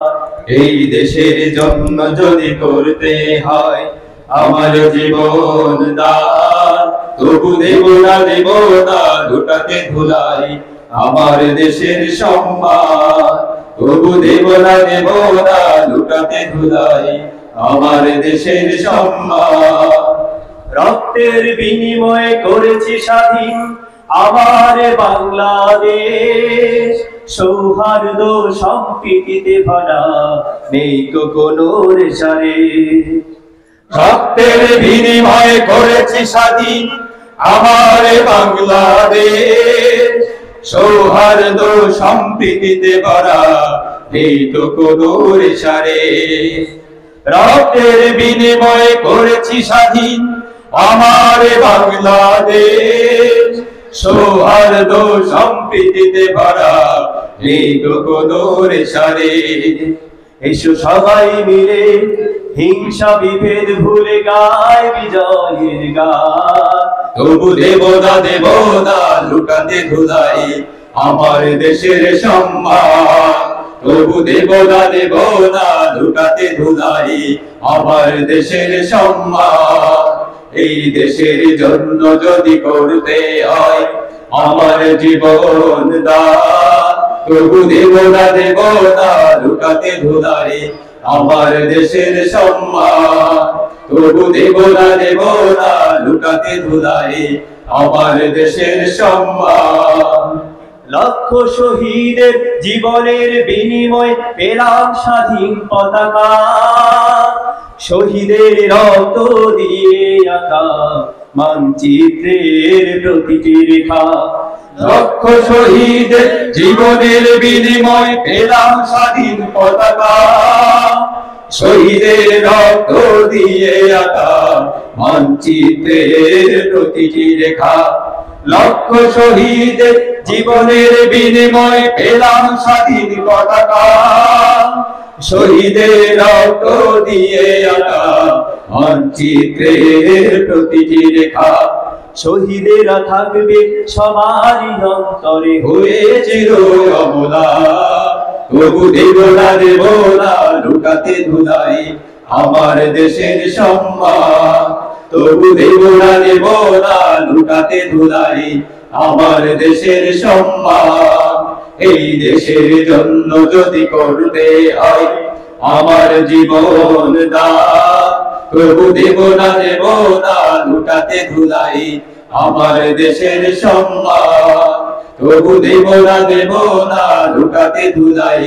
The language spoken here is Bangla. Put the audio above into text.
এই দেশের জন্য যদি করতে হয় আমার জীবন দান, তবু দেব না লুটাতে ধুলাই আমার দেশের সম্মান। তবু দেব না লুটাতে ধুলাই আমার দেশের সম্মান। রক্তের বিনিময়ে করেছি স্বাধীন আমার বাংলাদেশ, সৌহার্দ্য সম্প্রীতিতে ভরা নেই তো কোনো রেশারে। রক্তের বিনিময়ে করেছি স্বাধীন আমার বাংলাদেশ, সৌহার্দ্য সম্প্রীতিতে ভরা নেই তো কোনো রেশারে। রক্তের বিনিময়ে করেছি স্বাধীন আমার বাংলাদেশ, সৌহার্দ্য সম্প্রীতিতে ভরা নেই তো কোনো রেশারে। এসো সবাই মিলে হিংসা বিভেদ ভুলে গায় বিজয়ের গান। তবু দেব না লুটাতে ধুলাই আমার দেশের সম্মান। তবু দেব না লুটাতে ধুলাই আমার দেশের সম্মান। এই দেশের জন্য যদি করতে হয় আমার জীবন দান, তবু দেব না লুটাতে ধুলাই আমার দেশের সম্মান। তবু দেব না লুটাতে ধুলাই আমার দেশের সম্মান। লক্ষ শহীদের জীবনের বিনিময় পেলাম স্বাধীন পতাকা, শহীদের রক্ত দিয়ে আঁকা মানচিত্রের প্রতিটি রেখা। লক্ষ শহীদের জীবনের বিনিময় পেলাম স্বাধীন পতাকা, শহীদের রক্ত দিয়ে আঁকা মানচিত্রের প্রতিটি রেখা। লক্ষ শহীদের জীবনের বিনিময় পেলাম স্বাধীন পতাকা, শহীদের রক্ত দিয়ে আঁকা মানচিত্রের প্রতিটি রেখা। শহীদেরা থাকবে সবারই অন্তরে হয়ে চির অমলান। তবু দেব না লুটাতে ধুলাই আমার দেশের সম্মান। তবু দেব না লুটাতে ধুলাই আমার দেশের সম্মান। এই দেশের জন্য যদি করতে হয় আমার জীবন দান, তবু দেব না লুটাতে ধুলাই আমার দেশের সম্মান। তবু দেব না লুটাতে ধুলাই